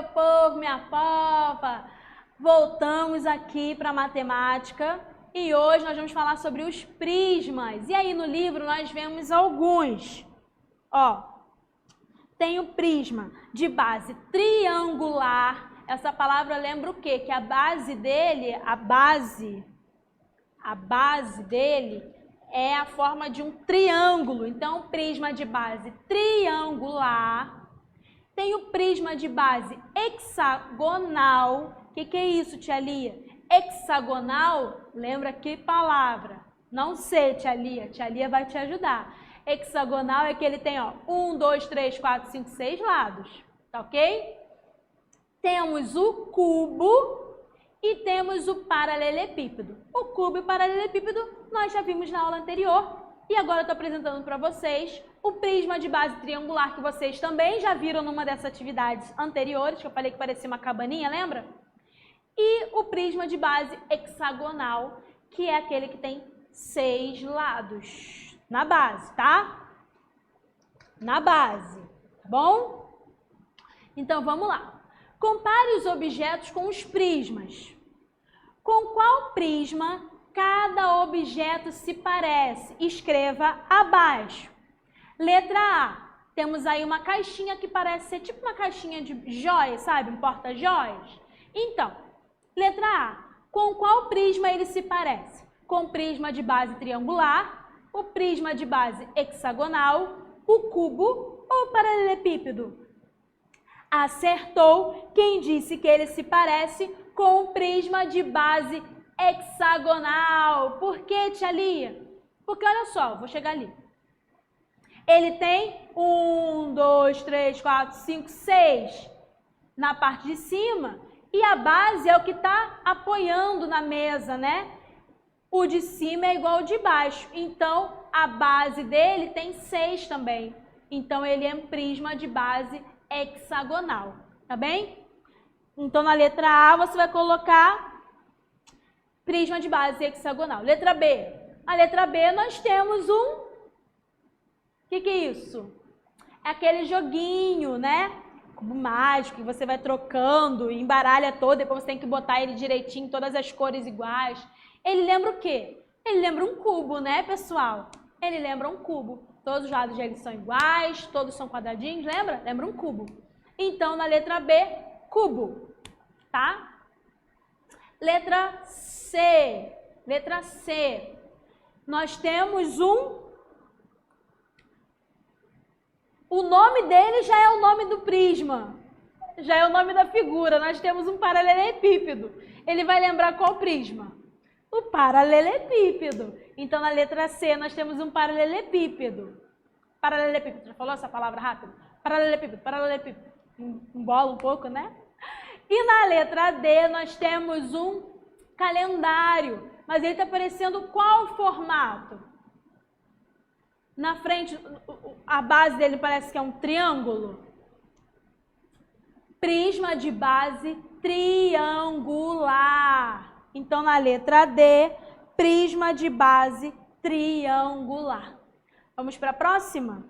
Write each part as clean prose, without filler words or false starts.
povo, minha pova! Voltamos aqui para matemática e hoje nós vamos falar sobre os prismas. E aí no livro nós vemos alguns. Ó, tem o prisma de base triangular. Essa palavra lembra o quê? Que a base dele, a base dele é a forma de um triângulo. Então, prisma de base triangular. Tem o prisma de base hexagonal. O que é isso, tia Lia? Hexagonal, lembra que palavra? Não sei, tia Lia vai te ajudar. Hexagonal é que ele tem, ó, 1, 2, 3, 4, 5, 6 lados, tá ok? Temos o cubo e temos o paralelepípedo. O cubo e o paralelepípedo nós já vimos na aula anterior e agora eu estou apresentando para vocês o prisma de base triangular que vocês também já viram numa dessas atividades anteriores, que eu falei que parecia uma cabaninha, lembra? E o prisma de base hexagonal, que é aquele que tem 6 lados na base, tá? Na base, tá bom? Então vamos lá. Compare os objetos com os prismas. Com qual prisma cada objeto se parece? Escreva abaixo. Letra A. Temos aí uma caixinha que parece ser tipo uma caixinha de joias, sabe? Um porta-joias. Então, letra A. Com qual prisma ele se parece? Com o prisma de base triangular, o prisma de base hexagonal, o cubo ou o paralelepípedo? Acertou quem disse que ele se parece com o prisma de base hexagonal. Por que, tia Lia? Porque olha só, vou chegar ali. Ele tem 1, 2, 3, 4, 5, 6 na parte de cima e a base é o que está apoiando na mesa, né? O de cima é igual ao de baixo, então a base dele tem 6 também. Então ele é um prisma de base hexagonal, tá bem? Então na letra A você vai colocar prisma de base hexagonal. Letra B. A letra B nós temos um... O que é isso? É aquele joguinho, né? Cubo mágico, que você vai trocando e embaralha todo, depois você tem que botar ele direitinho, todas as cores iguais. Ele lembra o quê? Ele lembra um cubo, né, pessoal? Ele lembra um cubo. Todos os lados dele são iguais, todos são quadradinhos, lembra? Lembra um cubo. Então, na letra B, cubo, tá? Letra C. Letra C. Nós temos um... O nome dele já é o nome do prisma, já é o nome da figura. Nós temos um paralelepípedo. Ele vai lembrar qual prisma? O paralelepípedo. Então, na letra C, nós temos um paralelepípedo. Paralelepípedo, já falou essa palavra rápido? Paralelepípedo, paralelepípedo. Embola um pouco, né? E na letra D, nós temos um calendário. Mas ele está parecendo qual formato? Na frente, a base dele parece que é um triângulo. Prisma de base triangular. Então, na letra D, prisma de base triangular. Vamos para a próxima?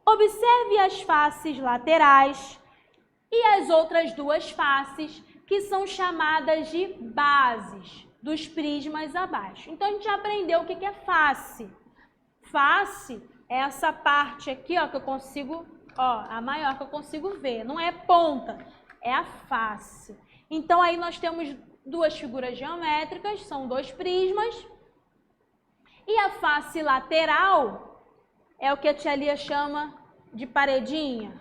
Observe as faces laterais e as outras duas faces, que são chamadas de bases dos prismas abaixo. Então, a gente já aprendeu o que é face. Face é essa parte aqui, ó, que eu consigo, ó, a maior que eu consigo ver. Não é ponta, é a face. Então, aí nós temos duas figuras geométricas, são dois prismas. E a face lateral é o que a tia Lia chama de paredinha.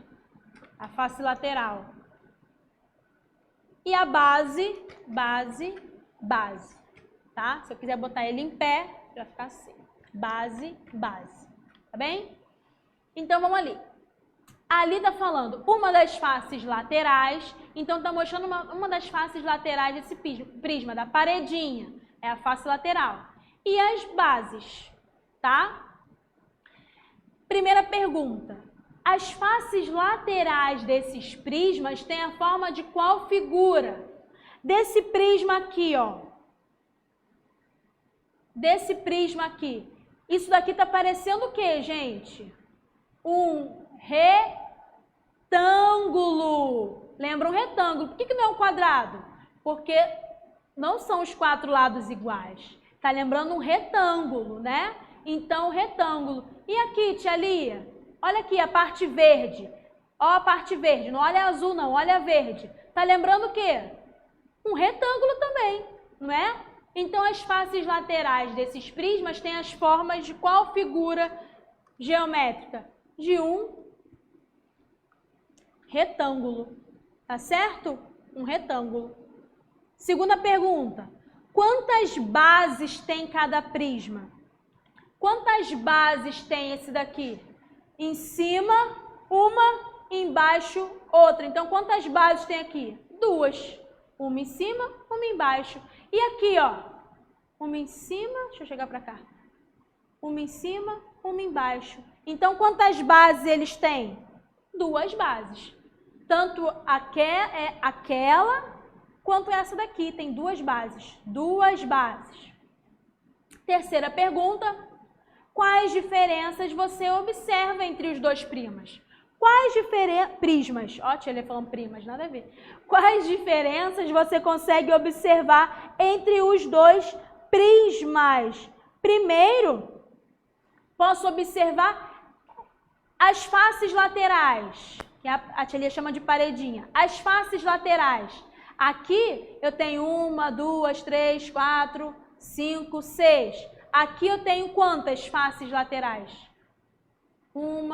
A face lateral. E a base, tá? Se eu quiser botar ele em pé, vai ficar assim. Base, tá bem? Então, vamos ali. Ali está falando uma das faces laterais, então está mostrando uma das faces laterais desse prisma, da paredinha, é a face lateral. E as bases, tá? Primeira pergunta, as faces laterais desses prismas têm a forma de qual figura? Desse prisma aqui, ó. Desse prisma aqui. Isso daqui está parecendo o quê, gente? Um retângulo. Lembra um retângulo? Por que não é um quadrado? Porque não são os 4 lados iguais. Tá lembrando um retângulo, né? Então, retângulo. E aqui, tia Lia? Olha aqui a parte verde. Ó a parte verde. Não olha azul, não. Olha a verde. Tá lembrando o quê? Um retângulo também, não é? Então, as faces laterais desses prismas têm as formas de qual figura geométrica? De um retângulo. Tá certo? Um retângulo. Segunda pergunta. Quantas bases tem cada prisma? Quantas bases tem esse daqui? Em cima, uma, embaixo, outra. Então, quantas bases tem aqui? 2. Uma em cima, uma embaixo. E aqui, ó. Uma em cima, deixa eu chegar pra cá. Uma em cima, uma embaixo. Então, quantas bases eles têm? 2 bases. Tanto aquela quanto essa daqui. Tem 2 bases. 2 bases. Terceira pergunta. Quais diferenças você observa entre os dois prismas? Quais prismas? Ó, tia Lê falando primas, nada a ver. Quais diferenças você consegue observar entre os dois prismas? Primeiro, posso observar as faces laterais, que a tia Lê chama de paredinha. As faces laterais. Aqui eu tenho 1, 2, 3, 4, 5, 6. Aqui eu tenho quantas faces laterais? 1,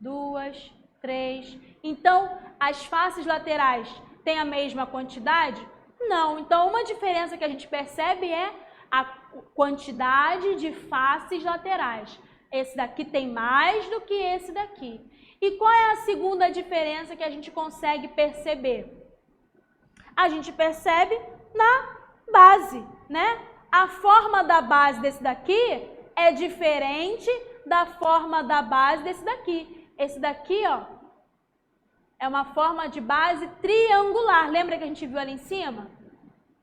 2, 3. Então, as faces laterais têm a mesma quantidade? Não. Então, uma diferença que a gente percebe é a quantidade de faces laterais. Esse daqui tem mais do que esse daqui. E qual é a segunda diferença que a gente consegue perceber? A gente percebe na base, né? A forma da base desse daqui é diferente da forma da base desse daqui. Esse daqui, ó, é uma forma de base triangular. Lembra que a gente viu ali em cima?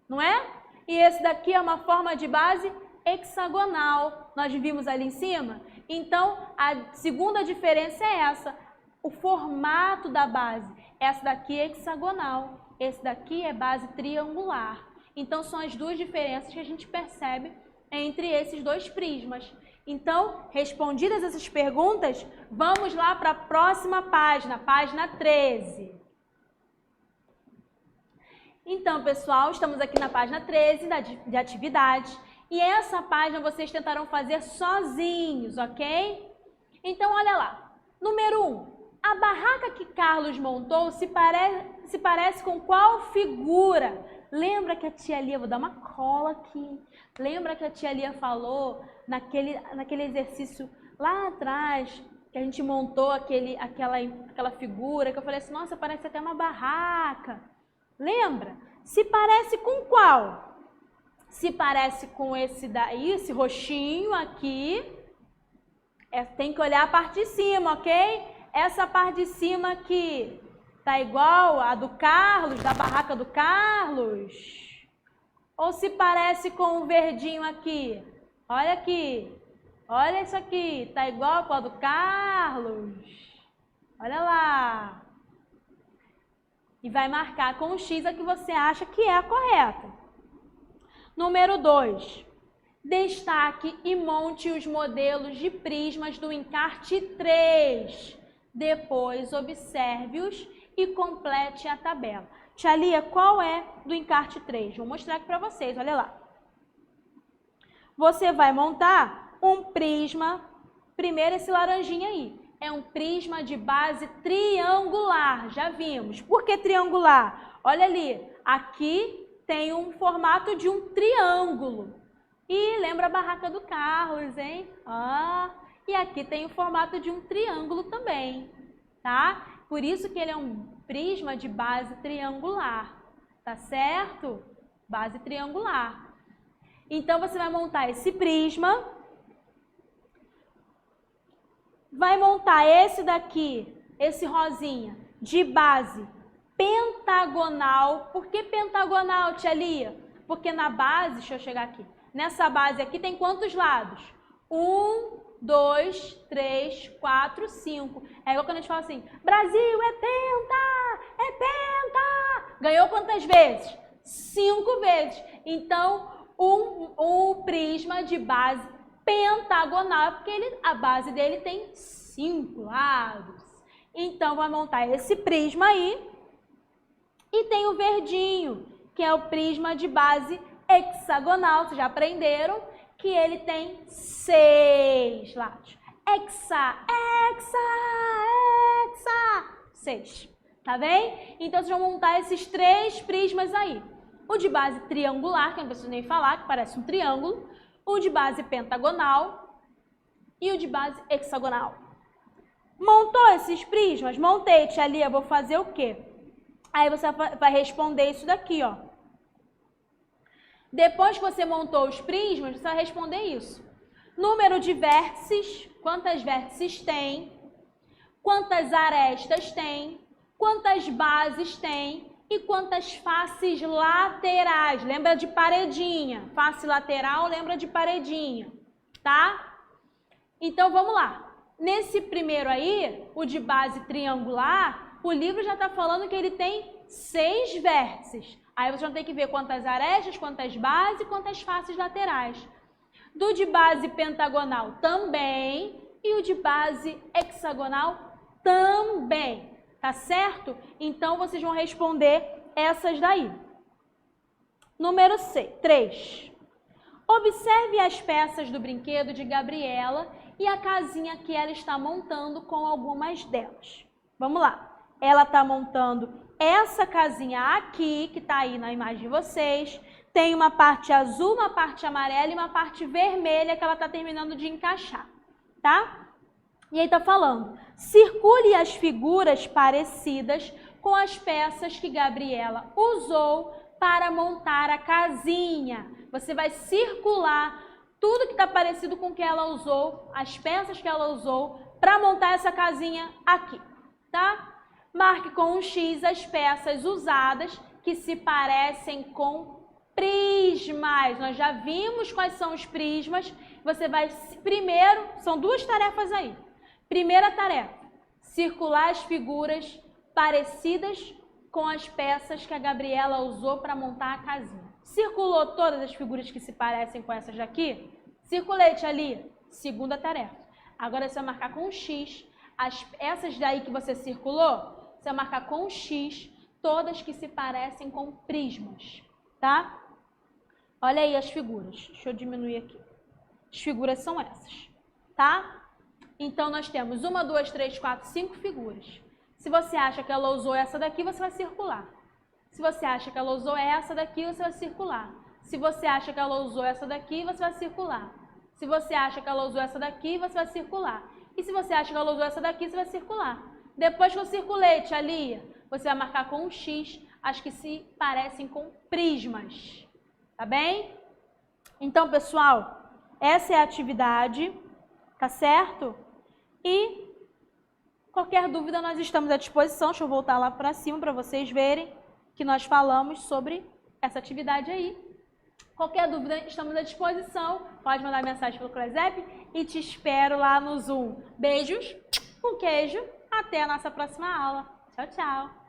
Não é? E esse daqui é uma forma de base hexagonal. Nós vimos ali em cima? Então, a segunda diferença é essa. O formato da base. Essa daqui é hexagonal. Esse daqui é base triangular. Então, são as duas diferenças que a gente percebe entre esses dois prismas. Então, respondidas essas perguntas, vamos lá para a próxima página, página 13. Então, pessoal, estamos aqui na página 13 de atividades. E essa página vocês tentarão fazer sozinhos, ok? Então, olha lá. Número 1. A barraca que Carlos montou se parece com qual figura? Lembra que a tia Lia, vou dar uma cola aqui, lembra que a tia Lia falou naquele exercício lá atrás, que a gente montou aquela figura, que eu falei assim, nossa, parece até uma barraca. Lembra? Se parece com qual? Se parece com esse daí, esse roxinho aqui, tem que olhar a parte de cima, ok? Essa parte de cima aqui tá igual a do Carlos, da barraca do Carlos? Ou se parece com o verdinho aqui? Olha aqui, olha isso aqui, tá igual com a do Carlos? Olha lá. E vai marcar com o X a que você acha que é a correta. Número 2. Destaque e monte os modelos de prismas do encarte 3. Depois, observe-os e complete a tabela. Tia Lia, qual é do encarte 3? Vou mostrar aqui para vocês, olha lá. Você vai montar um prisma, primeiro esse laranjinha aí. É um prisma de base triangular, já vimos. Por que triangular? Olha ali, aqui tem um formato de um triângulo. E lembra a barraca do Carlos, hein? E aqui tem o formato de um triângulo também, tá? Por isso que ele é um prisma de base triangular, tá certo? Base triangular. Então, você vai montar esse prisma, vai montar esse daqui, esse rosinha, de base pentagonal. Por que pentagonal, tia Lia? Porque na base, deixa eu chegar aqui, nessa base aqui tem quantos lados? 1, 2, 3, 4, 5. É igual quando a gente fala assim, Brasil é penta, é penta. Ganhou quantas vezes? 5 vezes. Então, um prisma de base pentagonal, porque a base dele tem 5 lados. Então, vai montar esse prisma aí. E tem o verdinho, que é o prisma de base hexagonal. Vocês já aprenderam que ele tem 6 lados. Hexa, hexa, hexa. 6. Tá bem? Então, vocês vão montar esses 3 prismas aí. O de base triangular, que eu não preciso nem falar, que parece um triângulo. O de base pentagonal e o de base hexagonal. Montou esses prismas? Montei, tia Lia, vou fazer o quê? Aí você vai responder isso daqui, ó. Depois que você montou os prismas, você vai responder isso. Número de vértices, quantas vértices tem, quantas arestas tem, quantas bases tem e quantas faces laterais. Lembra de paredinha? Face lateral, lembra de paredinha, tá? Então, vamos lá. Nesse primeiro aí, o de base triangular, o livro já está falando que ele tem 6 vértices. Aí você vai ter que ver quantas arestas, quantas bases e quantas faces laterais. Do de base pentagonal também e o de base hexagonal também. Tá certo? Então, vocês vão responder essas daí. Número 3. Observe as peças do brinquedo de Gabriela e a casinha que ela está montando com algumas delas. Vamos lá. Ela está montando essa casinha aqui, que está aí na imagem de vocês. Tem uma parte azul, uma parte amarela e uma parte vermelha que ela está terminando de encaixar, tá? E aí tá falando, circule as figuras parecidas com as peças que Gabriela usou para montar a casinha. Você vai circular tudo que está parecido com o que ela usou, as peças que ela usou para montar essa casinha aqui, tá? Marque com um X as peças usadas que se parecem com prismas. Nós já vimos quais são os prismas. Você vai, primeiro, são 2 tarefas aí. Primeira tarefa, circular as figuras parecidas com as peças que a Gabriela usou para montar a casinha. Circulou todas as figuras que se parecem com essas daqui? Circulete ali, segunda tarefa. Agora você vai marcar com um X. Essas daí que você circulou, você vai marcar com um X todas que se parecem com prismas, tá? Olha aí as figuras. Deixa eu diminuir aqui. As figuras são essas, tá? Então, nós temos 1, 2, 3, 4, 5 figuras. Se você acha que ela usou essa daqui, você vai circular. Se você acha que ela usou essa daqui, você vai circular. Se você acha que ela usou essa daqui, você vai circular. Se você acha que ela usou essa daqui, você vai circular. E se você acha que ela usou essa daqui, você vai circular. Depois que eu circulei, tia Lia, você vai marcar com um X as que se parecem com prismas. Tá bem? Então, pessoal, essa é a atividade, tá certo? E qualquer dúvida nós estamos à disposição. Deixa eu voltar lá para cima para vocês verem que nós falamos sobre essa atividade aí. Qualquer dúvida estamos à disposição. Pode mandar mensagem pelo Clesep e te espero lá no Zoom. Beijos, um queijo, até a nossa próxima aula. Tchau, tchau!